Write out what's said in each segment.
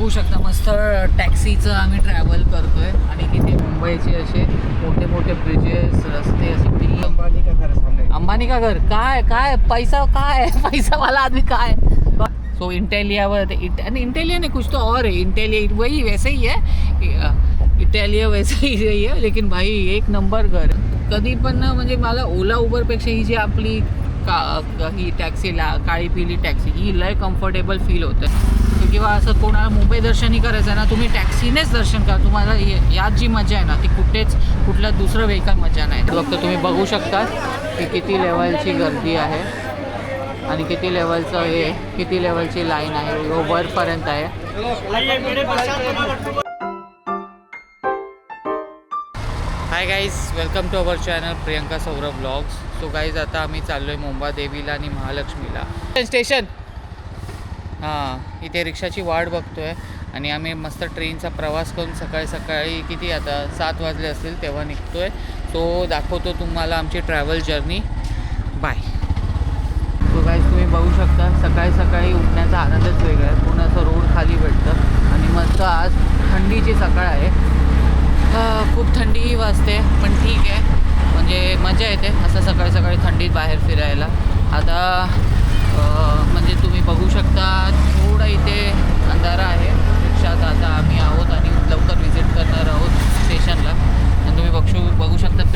बघू शकता मस्त टॅक्सीचं आम्ही ट्रॅव्हल करतोय आणि तिथे मुंबईचे असे मोठे मोठे ब्रिजेस रस्ते असे अंबानी का घर सामने. अंबानी का घर काय काय पैसा काय पैसा वाला आदमी काय. सो इंटेलिया इंटेलिया ने कुछ तो और है. इंटेलिया वही वैसे ही है. इटालिया वैसे ही है लेकिन भाई एक नंबर घर. कधी पण ना म्हणजे मला ओला उबरपेक्षा ही जी आपली ही टॅक्सीला काळी पिली टॅक्सी ही लय कम्फर्टेबल फील होतं. किंवा असं कोणाला मुंबई दर्शनही करायचं आहे ना तुम्ही टॅक्सीनेच दर्शन करा. तुम्हाला यात जी मजा आहे ना ती कुठल्या दुसरं व्हेकल मजा नाही. फक्त तुम्ही बघू शकता की किती लेवलची गर्दी आहे आणि किती लेवलचं हे किती लेवलची लाईन आहे. वरपर्यंत आहे. Hi guys welcome to our channel Priyanka Saurabh blogs. So guys आता आम्ही चाललो आहे मुंबादेवीला आणि महालक्ष्मीला स्टेशन. हां इथे रिक्षाची वाट बघतो आहे आणि आम्ही मस्त ट्रेनचा प्रवास करून सकाळी किती आता 7 वाजले असतील तेव्हा निघतो आहे. तो दाखवतो तुम्हाला आमची travel journey. Bye. So guys तुम्ही बघू शकता सकाळी उठण्याचा आनंदच वेगळा आहे. पूर्ण असं रोड खाली भेटतं आणि मस्त आज थंडीची सकाळ आहे. खूप थंडीही वाजते पण ठीक आहे म्हणजे मजा येते असं सकाळी थंडीत बाहेर फिरायला. आता म्हणजे तुम्ही बघू शकता थोडं इथे अंधारा आहे. रिक्षात आता आम्ही आहोत आणि लवकर व्हिजिट करणार आहोत स्टेशनला. आणि तुम्ही बघू शकता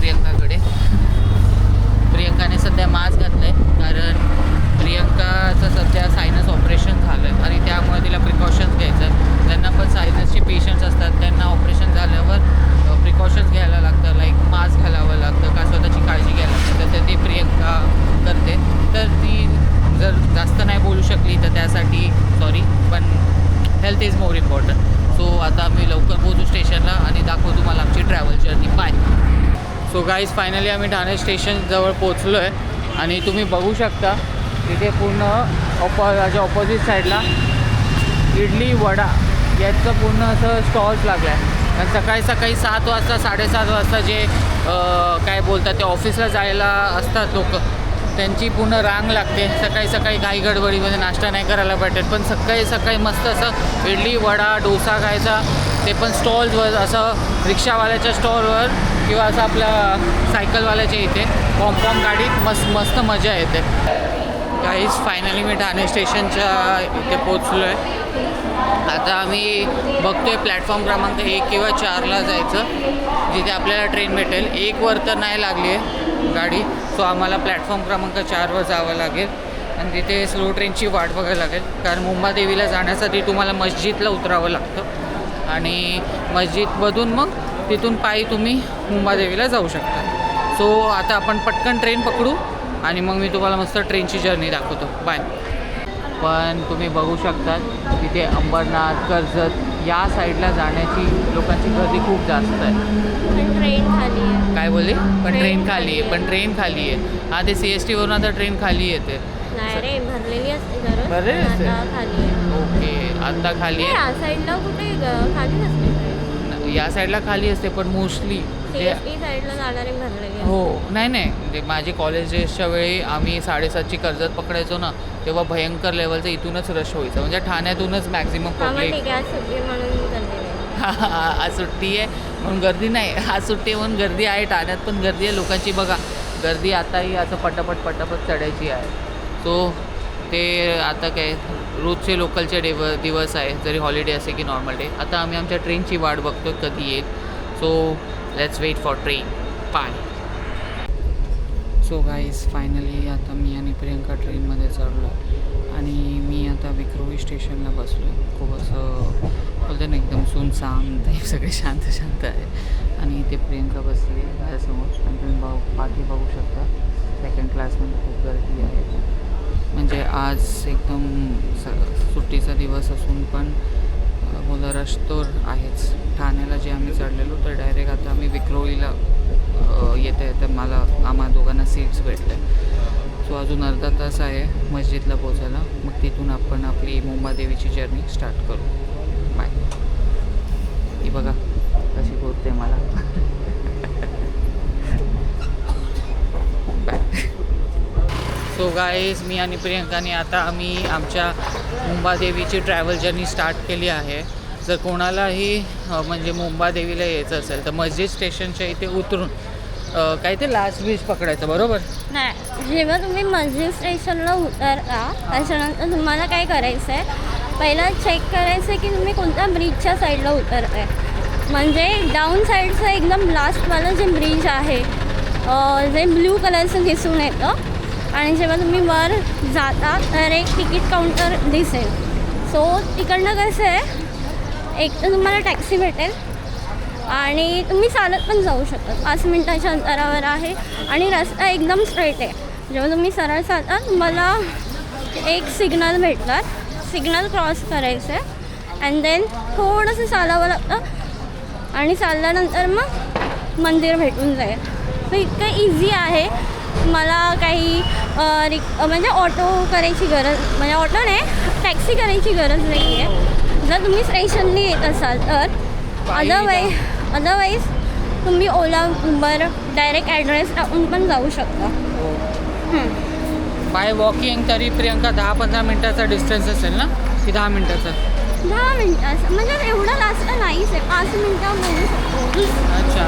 प्रियंकाने सध्या मास्क घातलं आहे कारण प्रियंकाचं सध्या सायनस ऑपरेशन झालं आहे आणि त्यामुळे तिला प्रिकॉशन्स घ्यायचं आहे. ज्यांना पण सायनसचे पेशंट्स असतात त्यांना ऑपरेशन झाल्यावर प्रिकॉशन्स घ्यायला लागतं. लाईक मास्क घालावं लागतं का स्वतःची काळजी घ्यायला लागतं. तर ते प्रियंका करते. तर ती जर जास्त नाही बोलू शकली तर त्यासाठी सॉरी पण health is more important. So आता आम्ही लवकर पोहोचू स्टेशनला आणि दाखवू तुम्हाला आमची travel journey. Bye. So guys finally आम्ही ठाणे स्टेशनजवळ पोचलो आहे आणि तुम्ही बघू शकता तिथे पूर्ण ऑपोजिट साईडला इडली वडा याचं पूर्ण असं स्टॉल्स लागला आहे. आणि सकाळी 7 वाजता 7:30 वाजता जे काय बोलतात ते ऑफिसला जायला असतात लोक त्यांची पूर्ण रांग लागते. सकाळी घाई गडबडीमध्ये नाश्ता नाही करायला भेटत पण सकाळी मस्त असं इडली वडा डोसा खायचा ते पण स्टॉल्सवर असं रिक्षावाल्याच्या स्टॉलवर किंवा असं आपल्या सायकलवाल्याच्या इथे पॉम्पॉम गाडीत मस्त मजा येते. काहीच फायनली मी ठाणे स्टेशनच्या इथे पोचलो आहे. आता आम्ही बघतो आहे प्लॅटफॉर्म क्रमांक 1 किंवा 4ला जायचं जिथे आपल्याला ट्रेन भेटेल. 1वर तर नाही लागली आहे गाडी. सो आम्हाला प्लॅटफॉर्म क्रमांक 4वर जावं लागेल आणि तिथे स्लो ट्रेनची वाट बघायला लागेल कारण मुंबादेवीला जाण्यासाठी तुम्हाला मस्जिदला उतरावं लागतं आणि मस्जिदमधून मग तिथून पायी तुम्ही मुंबादेवीला जाऊ शकता. सो आता आपण पटकन ट्रेन पकडू आणि मग मी तुम्हाला मस्त ट्रेनची जर्नी दाखवतो. बाय. पण तुम्ही बघू शकता तिथे अंबरनाथ कर्जत या साईडला जाण्याची लोकांची गर्दी खूप जास्त आहे. पण ट्रेन खाली आहे. काय बोलली? पण ट्रेन खाली आहे. हां ते CST वरून आता ट्रेन खाली येते. नाही रे भरलेली असते दररोज. भरलेली असते? आता खाली आहे. ओके आता खाली आहे. या साईडला कुठे खाली नसते ट्रेन. या साईडला खाली असते पण मोस्टली CST साईडला जाणारी भरलेली. हो नाही म्हणजे माझी कॉलेजेसच्या वेळी आम्ही 7:30ची कर्जत पकडायचो ना तेव्हा भयंकर लेवलचं इथूनच रश व्हायचं म्हणजे ठाण्यातूनच मॅक्झिमम पब्लिक. ठीक आहे सुट्टी म्हणून चाललेली. आज सुट्टी आहे म्हणून गर्दी नाही. आज सुट्टी म्हणून गर्दी आहे. ठाण्यात पण गर्दी आहे लोकांची बघा. गर्दी आताही असं पटापट चढायची आहे. सो ते आता काय रोजचे लोकलचे दिवस आहे जरी हॉलिडे असे की नॉर्मल डे. आता आम्ही आमच्या ट्रेनची वाट बघतो कधी येईल. So let's wait for train. Bye. So guys finally आता मी आणि प्रियंका ट्रेनमध्ये चढलो आणि मी आता विक्रोळी स्टेशनला बसलो आहे. खूप असं बोलते ना एकदम सुनसान सगळे शांत आहे आणि इथे प्रियंका बसली माझ्यासमोर आणि तुम्ही पाठी बघू शकता 2nd क्लासमध्ये खूप गर्दी आहे. म्हणजे आज एकदम सुट्टीचा दिवस असून पण बोला रश तर आहेच. ठाण्याला जे आम्ही चढलेलो तर डायरेक्ट आता आम्ही विक्रोळीला येते आम्हा दोघांना सीट्स भेटले. सो अजून अर्धा तास आहे मस्जिदला पोचायला. मग तिथून आपण आपली मुंबादेवीची जर्नी स्टार्ट करू. बाय. ही बघा कशी बोलते मला. बाय. सो गाईज मी आणि प्रियंकाने आता आम्ही आमच्या मुंबादेवीची ट्रॅव्हल जर्नी स्टार्ट केली आहे जर कोणालाही म्हणजे मुंबादेवीला यायचं असेल तर मस्जिद स्टेशनच्या इथे उतरून काय ते लास्ट ब्रिज पकडायचं, बरोबर? नाही, जेव्हा तुम्ही मस्जिद स्टेशनला उतरता त्याच्यानंतर तुम्हाला काय करायचं आहे, पहिला चेक करायचं आहे की तुम्ही कोणत्या ब्रिजच्या साईडला उतरताय. म्हणजे डाऊन साईडचं एकदम लास्टवालं जे ब्रिज आहे जे ब्ल्यू कलरचं दिसून येतं आणि जेव्हा तुम्ही वर जाता तर एक तिकीट काउंटर दिसेल. सो तिकडनं कसं आहे, एक तर तुम्हाला टॅक्सी भेटेल आणि तुम्ही चालत पण जाऊ शकता. 5 मिनटाच्या अंतरावर आहे आणि रस्ता एकदम स्ट्रेट आहे. जेव्हा तुम्ही सरळ चालता तुम्हाला एक सिग्नल भेटणार, सिग्नल क्रॉस करायचं आहे अँड देन थोडंसं चालावं लागतं आणि चालल्यानंतर मग मंदिर भेटून जाईल. तर इतकं इझी आहे. मला काही म्हणजे ऑटो करायची गरज, म्हणजे ऑटो नाही, टॅक्सी करायची गरज नाही आहे जर तुम्ही स्टेशननी येत असाल तर. अदरवाईज तुम्ही ओला उबर डायरेक्ट ॲड्रेस टाकून पण जाऊ शकता. बाय वॉकिंग तरी प्रियंका 10-15 मिनटाचा डिस्टन्स असेल ना, की 10 मिनटाचा? 10 मिनटाचं म्हणजे एवढं लास्ट नाहीच आहे, 5 मिनटं म्हणू शकतो. अच्छा,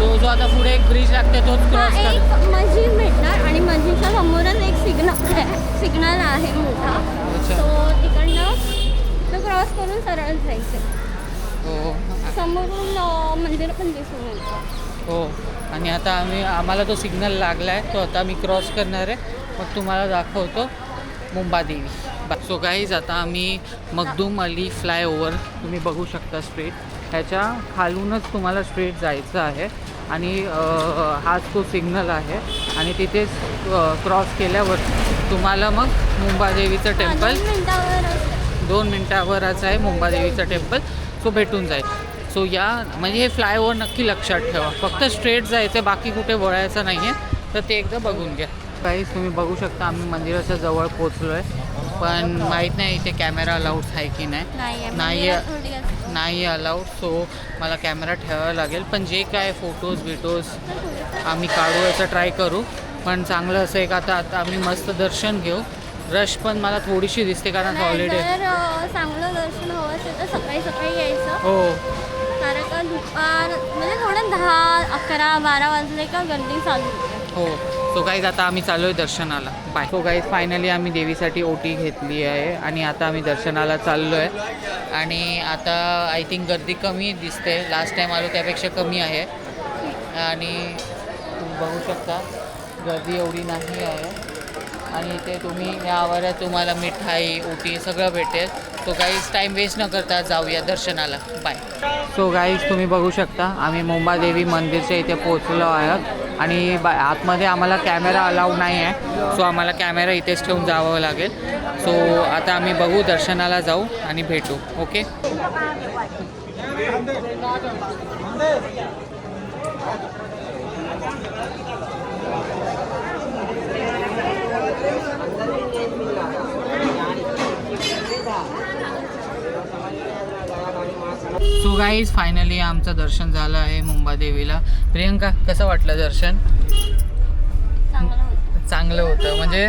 तो जो आता पुढे एक ब्रिज लागते तोच क्रॉस कर. एक मस्जिद भेटणार आणि मस्जिदच्या समोरच एक सिग्नल आहे मोठा. अच्छा. तो तिकडनं तो क्रॉस करून सरळ जायचं. हो समोरून मंदिर पण दिसून येतं. हो. आणि आता आम्हाला तो सिग्नल लागला आहे, तो आता मी क्रॉस करणार आहे, मग तुम्हाला दाखवतो मुंबादेवी. सो गाईज आता आम्ही मखदूम अली फ्लायओव्हर तुम्ही बघू शकता स्ट्रेट, ह्याच्या खालूनच तुम्हाला स्ट्रेट जायचं आहे आणि हाच तो सिग्नल आहे आणि तिथेच क्रॉस केल्यावर तुम्हाला मग मुंबादेवीचं टेम्पल 2 मिनटावरच आहे मुंबादेवीचं टेम्पल, सो भेटून जाईल. सो या म्हणजे हे फ्लायओव्हर नक्की लक्षात ठेवा, फक्त स्ट्रेट जायचं, बाकी कुठे वळायचं नाही आहे, तर ते एकदा बघून घ्या. काहीच तुम्ही बघू शकता आम्ही मंदिराच्या जवळ पोचलो आहे, पण माहीत नाही इथे कॅमेरा अलाउड आहे की नाही अलाउड. सो मला कॅमेरा ठेवावा लागेल, पण जे काय फोटोज आम्ही काढू याचं ट्राय करू. पण चांगलं असं एक आता आम्ही मस्त दर्शन घेऊ. रश पण मला थोडीशी दिसते कारण ऑलरेडी चांगलं दर्शन हवं असेल तर सकाळी यायचं. हो, कारण का दुपार म्हणजे थोडं 10-11-12 वाजले का गर्दी चालू होते. हो. सो गाईज आता आम्ही चाललो आहे दर्शनाला. बाय. सो गाईज फायनली आम्ही देवीसाठी ओटी घेतली आहे आणि आता आम्ही दर्शनाला चाललो आहे आणि आता आय थिंक गर्दी कमी दिसते, लास्ट टाईम आलो त्यापेक्षा कमी आहे आणि तुम्ही बघू शकता गर्दी एवढी नाही आहे आणि इथे तुम्ही या आवारात तुम्हाला मिठाई ओटी सगळं भेटेल. सो गाईज टाईम वेस्ट न करता जाऊया दर्शनाला. बाय. सो गाईज तुम्ही बघू शकता आम्ही मुंबादेवी मंदिरच्या इथे पोचलो आहोत आणि आतमध्ये आम्हाला कॅमेरा अलाउड नाही आहे, सो आम्हाला कॅमेरा इथेच ठेवून जावं लागेल. सो आता आम्ही बघू, दर्शनाला जाऊ आणि भेटू. ओके. सो गाईज फायनली आमचं दर्शन झालं आहे मुंबादेवीला. प्रियंका कसं वाटलं दर्शन? चांगलं होतं. म्हणजे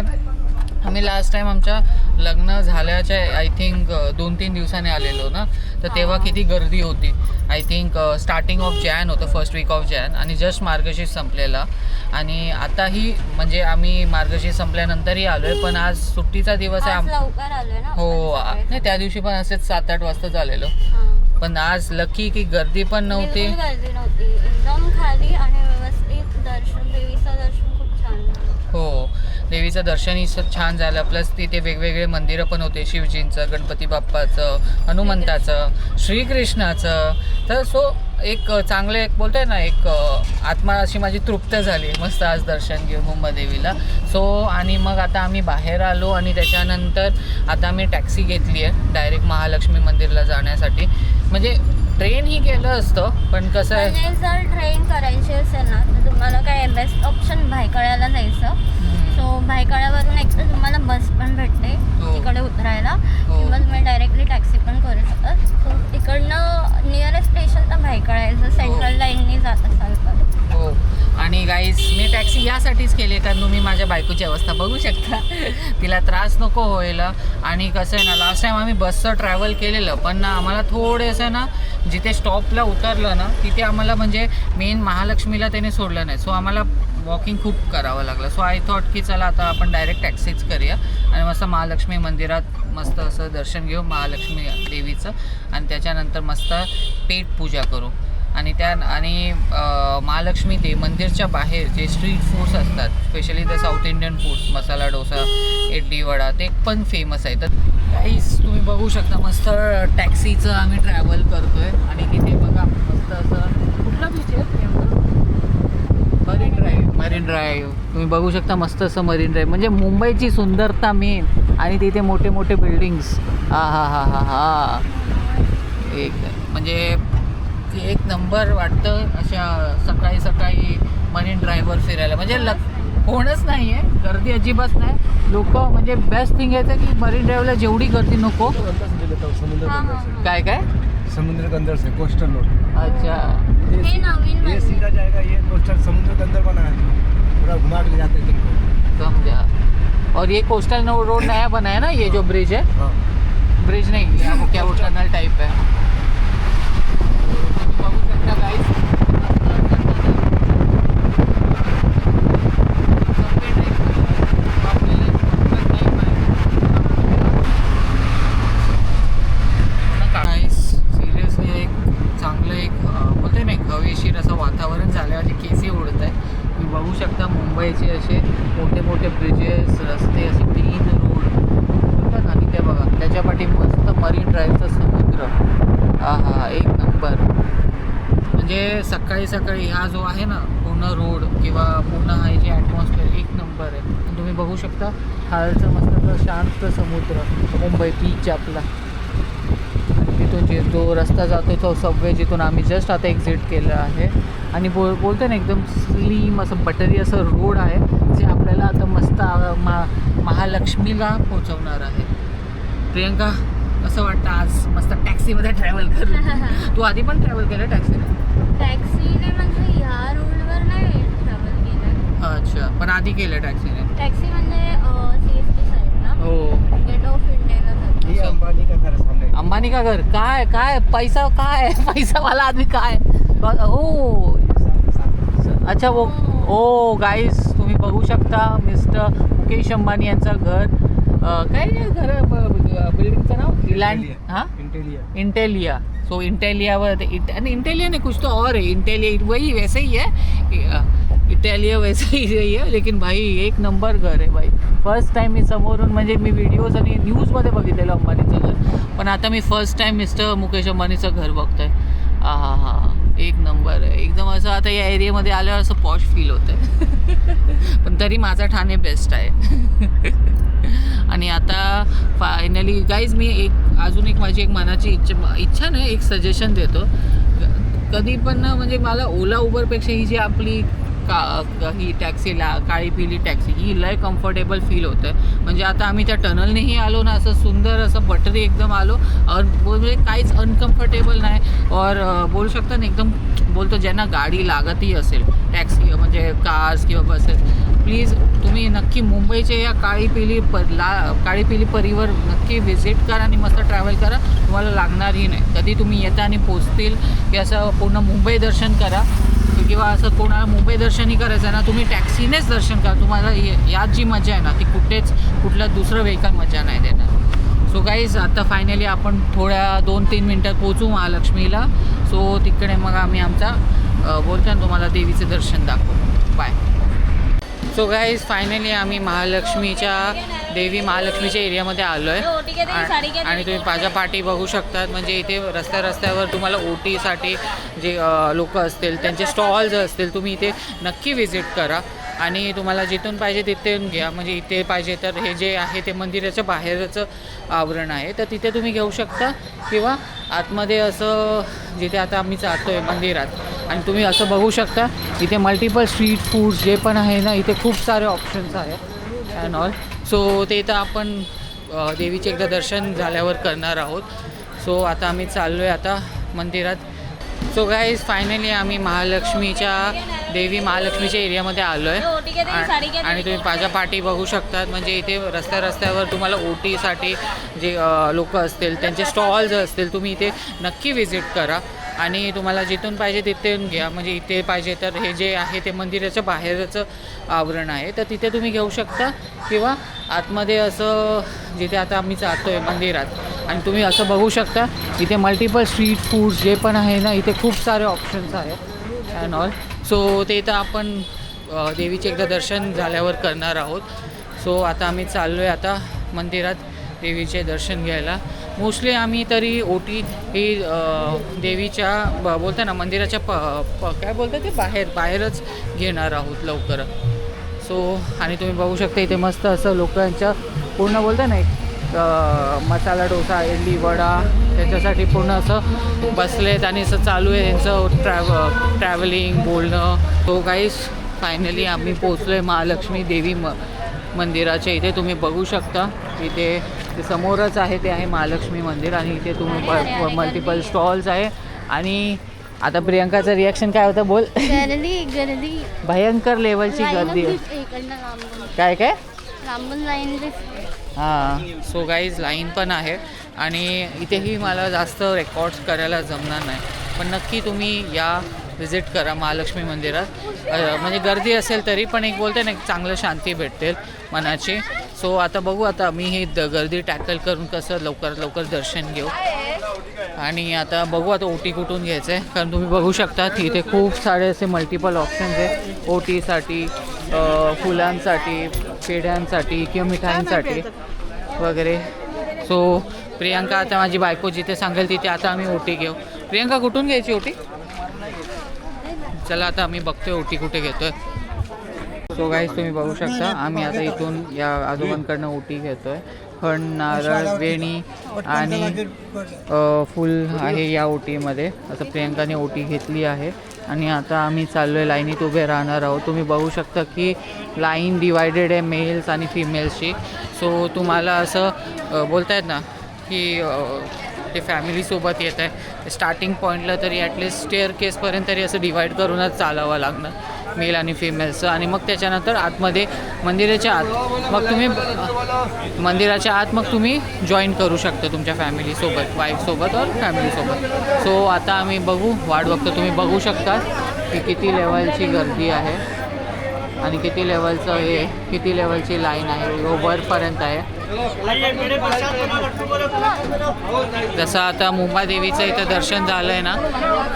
आम्ही लास्ट टाईम आमच्या लग्न झाल्याच्या आय थिंक 2-3 दिवसांनी आलेलो ना, तर तेव्हा किती गर्दी होती. I think starting of Jan होतं, फर्स्ट वीक ऑफ जॅन आणि जस्ट मार्गशीर्ष संपलेला आणि आताही म्हणजे आम्ही मार्गशीर्ष संपल्यानंतरही आलो आहे, पण आज सुट्टीचा दिवस आहे. हो नाही, त्या दिवशी पण असेच 7-8 वाजताच आलेलो, पण आज लकी की गर्दी पण नव्हती. एकदम खाली आणि व्यवस्थित दर्शन, देवीचं दर्शन खूप छान झालं. हो, देवीचं दर्शनही छान झालं. प्लस तिथे वेगवेगळे मंदिरं पण होते, शिवजींचं, गणपती बाप्पाचं, हनुमंताचं, श्रीकृष्णाचं. तर सो एक चांगलं एक बोलतोय ना, एक आत्मा अशी माझी तृप्त झाली मस्त आज दर्शन घेऊन मुंबादेवीला. सो आणि मग आता आम्ही बाहेर आलो आणि त्याच्यानंतर आता आम्ही टॅक्सी घेतली आहे डायरेक्ट महालक्ष्मी मंदिरला जाण्यासाठी. म्हणजे ट्रेन ही केलं असतं, पण कसं आहे जर ट्रेन करायची असेल ना तर तुम्हाला काय बेस्ट ऑप्शन भायखळ्याला जायचं. सो भायखळ्यावरून एक तर तुम्हाला बस पण भेटते तिकडे उतरायला, किंवा तुम्ही डायरेक्टली टॅक्सी पण करू शकता. सो तिकडनं नियरेस्ट स्टेशन तर भायखळा आहे, जर सेंट्रल लाईननी जात असाल तर. हो. आणि गाईस मी टॅक्सी यासाठीच केली कारण तुम्ही माझ्या बायकोची अवस्था बघू शकता. तिला त्रास नको व्हायला. आणि कसं आहे ना, लास्ट टाईम आम्ही बसचं ट्रॅव्हल केलेलं पण ना आम्हाला थोडेसं ना जिथे स्टॉपला उतरलं ना तिथे आम्हाला म्हणजे मेन महालक्ष्मीला त्याने सोडलं नाही. सो आम्हाला वॉकिंग खूप करावं लागलं. सो आय थॉट की चला आता आपण डायरेक्ट टॅक्सीच करूया आणि मस्त महालक्ष्मी मंदिरात मस्त असं दर्शन घेऊ महालक्ष्मी देवीचं आणि त्याच्यानंतर मस्त पेट पूजा करू. आणि महालक्ष्मी ते मंदिरच्या बाहेर जे स्ट्रीट फूड्स असतात specially the South Indian foods masala dosa idli vada ते पण फेमस आहे. तर काहीच तुम्ही बघू शकता मस्त टॅक्सीचं आम्ही ट्रॅव्हल करतोय आणि इथे बघा मस्त असं कुठला बीच आहे मरीन ड्राईव्ह तुम्ही बघू शकता मस्त असं मरीन ड्राईव्ह म्हणजे मुंबईची सुंदरता मेन आणि तिथे मोठे मोठे बिल्डिंग्स हा एक म्हणजे एक नंबर वाटतं अशा सकाळी सकाळी मरीन ड्राईव्हवर फिरायला. म्हणजे कोणच नाही आहे गर्दी अजिबात नाही. लोक म्हणजे बेस्ट थिंग आहे की मरीन ड्राईव्हला जेवढी गर्दी नको. काय काय समुद्र के अंदर से कोस्टल रोड. अच्छा हे नवीन ये सीधा जाएगा ये कोस्टल समुद्र के अंदर बना है पूरा घुमा के ले जाते हैं तुमको. समझा. और ये कोस्टल रोड नया बना है ना ये जो ब्रिज है. हाँ ब्रिज नहीं वो क्या वो टनल टाइप है. बघू शकता गाईस सिरियसली एक चांगलं एक बोलते ना एक हवेशीर असं वातावरण झाल्यावरती केसी उडत आहे. तुम्ही बघू शकता मुंबईचे असे मोठे मोठे ब्रिजेस रस्ते असे ग्रीन रोड बोलतात आणि ते बघा त्याच्या पाठी मस्त मरीन ड्राईव्हचा समुद्र. हा एक नंबर. म्हणजे सकाळी सकाळी हा जो आहे ना पूर्ण रोड किंवा पूर्ण हा जे ॲटमॉस्फिअर एक नंबर आहे. आणि तुम्ही बघू शकता खालचं मस्त शांत समुद्र मुंबई बीच आपला. आणि तिथून जो रस्ता जातो तो सबवे जिथून आम्ही जस्ट आता एक्झिट केलं आहे. आणि बोलतो ना एकदम स्लीम असं बटरी असं रोड आहे जे आपल्याला आता मस्त महालक्ष्मीला पोहोचवणार आहे. प्रियंका असं वाटतं आज मस्त टॅक्सीमध्ये ट्रॅव्हल करू. तू आधी पण ट्रॅव्हल केलं टॅक्सीने म्हणजे ह्या रोडवर नाही ट्रॅव्हल केलं. अच्छा पण आधी केलं टॅक्सीने. टॅक्सी म्हणजे सीएसटी साईडला हो गेट ऑफ इंडियाला जाते. ये अंबानी का घर है सामने. अंबानी का घर काय काय पैसा काय पैसावाला आदमी काय. हो अच्छा वो ओ गाईज तुम्ही बघू शकता मिस्टर मुकेश अंबानी यांचं घर. काय घर बिल्डिंगचं नाव लँड हां इंटेलिया. सो इंटेलियावर इंटेलिया ने कुछ तो और है. इंटेलिया वही वैसे ही है इटालिया वैसे ही है लेकिन भाई एक नंबर घर आहे भाई. फर्स्ट टाईम मी समोरून म्हणजे मी व्हिडिओज आणि न्यूजमध्ये बघितलेलं अंबानीचं घर पण आता मी फर्स्ट टाईम मिस्टर मुकेश अंबानीचं घर बघतोय. हा एक नंबर आहे एकदम. असं आता या एरियामध्ये आल्यावर असं पॉश फील होतं आहे पण तरी माझा ठाणे बेस्ट आहे. आणि आता फायनली गाईज मी अजून एक माझी एक मनाची इच्छा नाही एक सजेशन देतो. कधी पण ना म्हणजे मला ओला उबरपेक्षा ही जी आपली ही टॅक्सीला काळी पिली टॅक्सी ही लय कम्फर्टेबल फील होतं आहे. म्हणजे आता आम्ही त्या टनलनेही आलो ना असं सुंदर असं बटरी एकदम आलो और म्हणजे काहीच अनकम्फर्टेबल नाही. और बोलू शकता ना एकदम बोलतो ज्यांना गाडी लागतही असेल टॅक्सी म्हणजे कार्स किंवा बसेस प्लीज तुम्ही नक्की मुंबईच्या या काळी पिली परीवर नक्की व्हिजिट करा आणि मस्त ट्रॅव्हल करा. तुम्हाला लागणारही नाही. कधी तुम्ही येता आणि पोचतील की असं पूर्ण मुंबई दर्शन करा किंवा असं कोणाला मुंबई दर्शनही करायचं आहे ना तुम्ही टॅक्सीनेच दर्शन करा. तुम्हाला यात जी मजा आहे ना ती कुठलं दुसरं व्हेकल मजा नाही देणार. सो गाईज आता फायनली आपण थोड्या 2-3 मिनटात पोचू महालक्ष्मीला. सो तिकडे मग आम्ही आमचा बोलताना तुम्हाला देवीचं दर्शन दाखवू. बाय. सो गाईज फायनली आम्ही देवी महालक्ष्मीच्या एरियामध्ये आलो आहे आणि तुम्ही माझ्या पाठी बघू शकतात. म्हणजे इथे रस्त्यावर तुम्हाला ओटीसाठी जे लोक असतील त्यांचे स्टॉल्स असतील तुम्ही इथे नक्की व्हिजिट करा आणि तुम्हाला जिथून पाहिजे तिथून घ्या. म्हणजे इथे पाहिजे तर हे जे आहे ते मंदिराच्या बाहेरचं आवरण आहे तर तिथे तुम्ही घेऊ शकता किंवा आतमध्ये असं जिथे आता आम्ही जातो आहे मंदिरात आणि तुम्ही असं बघू शकता इथे मल्टिपल स्ट्रीट फूड्स जे पण आहे ना इथे खूप सारे ऑप्शन्स आहेत अँड ऑल. सो ते तर आपण देवीचे एकदा दर्शन झाल्यावर करणार आहोत. सो आता आम्ही चाललो आहे आता मंदिरात. सो गाईज फायनली आम्ही महालक्ष्मीच्या देवी महालक्ष्मीच्या एरियामध्ये आलो आहे आणि तुम्ही माझ्या पाठी बघू शकतात. म्हणजे इथे रस्त्यावर तुम्हाला ओटीसाठी जे लोक असतील त्यांचे स्टॉल्स असतील, तुम्ही इथे नक्की व्हिजिट करा आणि तुम्हाला जिथून पाहिजे तिथून घ्या. म्हणजे इथे पाहिजे तर हे जे आहे ते मंदिराच्या बाहेरचं आवरण आहे तर तिथे तुम्ही घेऊ शकता, किंवा आतमध्ये असं जिथे आता आम्ही जातो आहे मंदिरात आणि तुम्ही असं बघू शकता इथे मल्टिपल स्ट्रीट फूड्स जे पण आहे ना, इथे खूप सारे ऑप्शन्स आहेत अँड ऑल. सो ते तर आपण देवीचे एकदा दर्शन झाल्यावर करणार आहोत. सो आता आम्ही चाललो आहे आता मंदिरात देवीचे दर्शन घ्यायला. मोस्टली आम्ही तरी ओटी ही देवीच्या बोलता ना मंदिराच्या काय बोलतात ते बाहेरच घेणार आहोत लवकर. सो आणि तुम्ही बघू शकता इथे मस्त असं लोकांच्या पूर्ण बोलता ना एक मसाला डोसा, इडली, वडा त्याच्यासाठी पूर्ण असं बसलेत आणि असं चालू आहे त्यांचं ट्रॅव्हलिंग बोलणं. तो गाईस फायनली आम्ही पोचलो आहे महालक्ष्मी देवी मंदिराच्या इथे. तुम्ही बघू शकता इथे ते समोरच आहे ते आहे महालक्ष्मी मंदिर आणि इथे तुम्ही मल्टिपल स्टॉल्स आहे. आणि आता प्रियंकाचं रिॲक्शन काय होतं बोल. गर्दी भयंकर लेवलची गर्दी आहे. काय काय लांबून लाईन दिसते. हां सो गाईज लाईन पण आहे आणि इथेही मला जास्त रेकॉर्ड्स करायला जमणार नाही, पण नक्की तुम्ही या व्हिजिट करा महालक्ष्मी मंदिरात. म्हणजे गर्दी असेल तरी पण एक बोलते ना एक चांगलं शांती भेटेल मनाची. सो आता बघू आता मी ही गर्दी टॅकल करून कसं लवकरात लवकर दर्शन घेऊ. आणि आता बघू आता ओटी कुठून घ्यायचं आहे, कारण तुम्ही बघू शकता इथे खूप सारे असे मल्टिपल ऑप्शन्स आहे ओटीसाठी, फुलांसाठी, पेढ्यांसाठी किंवा मिठाईंसाठी वगैरे. सो प्रियंका आता माझी बायको जिथे सांगेल तिथे आता आम्ही ओटी घेऊ. प्रियंका कुठून घ्यायची ओटी? चला आता आम्ही बघतोय ओटी कुठे घेतोय. सो गाईज तुम्ही बघू शकता आम्ही आता इथून या आजोबांकडनं ओटी घेतोय. फण, नारळ, वेणी आणि फुल आहे या ओटीमध्ये. असं प्रियंकाने ओटी घेतली आहे आणि आता आम्ही चाललो आहे लाईनीत उभे राहणार आहोत. तुम्ही बघू शकता की लाईन डिवायडेड आहे मेल्स आणि फिमेल्सची. सो तुम्हाला असं बोलतायत ना की ते फॅमिलीसोबत येत आहे स्टार्टिंग पॉईंटला तरी ॲटलिस्ट स्टेअर केसपर्यंत तरी असं डिवाईड करूनच चालावं लागणार मेल आणि फिमेलचं. आणि मग त्याच्यानंतर आतमध्ये मंदिराच्या आत मग तुम्ही जॉईन करू शकता तुमच्या फॅमिलीसोबत, वाईफसोबत और फॅमिलीसोबत. सो आता आम्ही बघू वाट बघतो. तुम्ही बघू शकता की किती लेवलची गर्दी आहे आणि किती लेवलची लाईन आहे, वरपर्यंत आहे. जसं आता मुंबादेवीचं इथं दर्शन झालं आहे ना,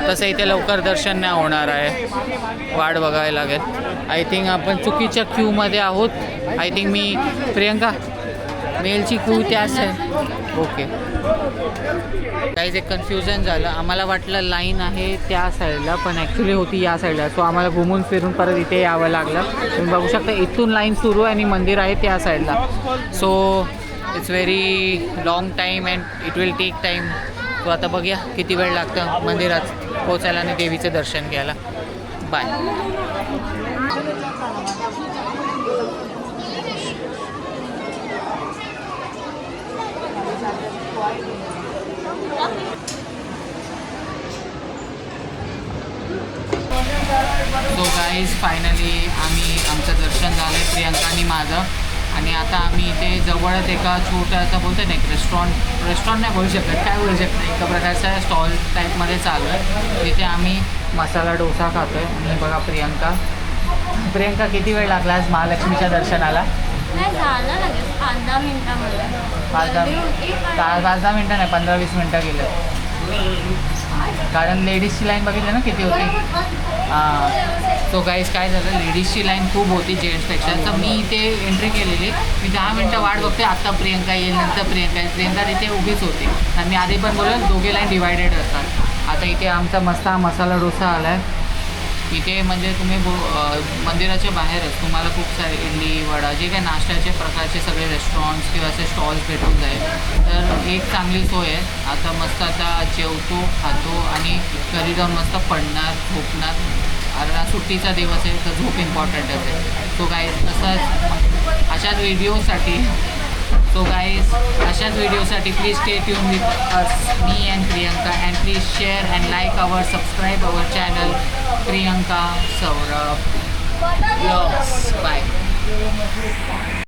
तसं इथे लवकर दर्शन नाही होणार आहे, वाट बघायला लागेल. आय थिंक आपण चुकीच्या क्यूमध्ये आहोत. आय थिंक मी प्रियंका मेलची क्यू त्याच आहे. ओके काहीच एक कन्फ्युजन झालं. आम्हाला वाटलं लाईन आहे त्या साईडला, पण ॲक्च्युली होती या साईडला. सो आम्हाला घुमून फिरून परत इथे यावं लागलं. तुम्ही बघू शकता इथून लाईन सुरू आहे आणि मंदिर आहे त्या साईडला. So it's very long time and it will take time. So आता बघूया किती वेळ लागतं मंदिरात पोचायला आणि देवीचं दर्शन घ्यायला. बाय. सो गाईज फायनली आमचं दर्शन झालं आहे प्रियंका आणि माझं. आणि आता आम्ही इथे जवळच एका छोट्याचं बोलतो ना एक रेस्टॉरंट नाही बोलू शकत, काय बोलू शकत नाही, एका प्रकारच्या स्टॉल टाईपमध्ये चालू आहे. तिथे आम्ही मसाला डोसा खातो आहे. आणि बघा प्रियंका किती वेळ लागला आज महालक्ष्मीच्या दर्शनाला? नाही झालं लगेच 5-10 मिनिटामध्ये. 5-10 मिनटं नाही 15-20 मिनटं गेलं, कारण लेडीजची लाईन बघितली ना किती होती. सो गाईज काय झालं, लेडीजची लाईन खूप होती जेंट्सपेक्षा. तर मी इथे एंट्री केलेली, मी 10 मिनटं वाट बघते, आत्ता प्रियंका येईल, नंतर प्रियंका तिथे उभीच होती. आणि मी आधी पण बोललो दोघे लाईन डिवायडेड असतात. आता इथे आमचा मस्त हा मसाला डोसा आला आहे. इथे म्हणजे तुम्ही मंदिराच्या बाहेरच तुम्हाला खूप सारे इडली, वडा, जे काही नाश्त्याचे प्रकारचे सगळे रेस्टॉरंट्स किंवा असे स्टॉल्स भेटून जाईल. तर एक चांगली सोय आहे. आता मस्त आता जेवतो, खातो आणि घरी जाऊन मस्त पडणार, झोपणार. कारण सुट्टीचा दिवस आहे तर झोप इम्पॉर्टंटच आहे. सो काय तसंच अशाच व्हिडिओसाठी सो गाईज अशाच व्हिडिओसाठी please stay tune with us मी and Priyanka and please share and like our subscribe our channel Priyanka Saurabh blogs bye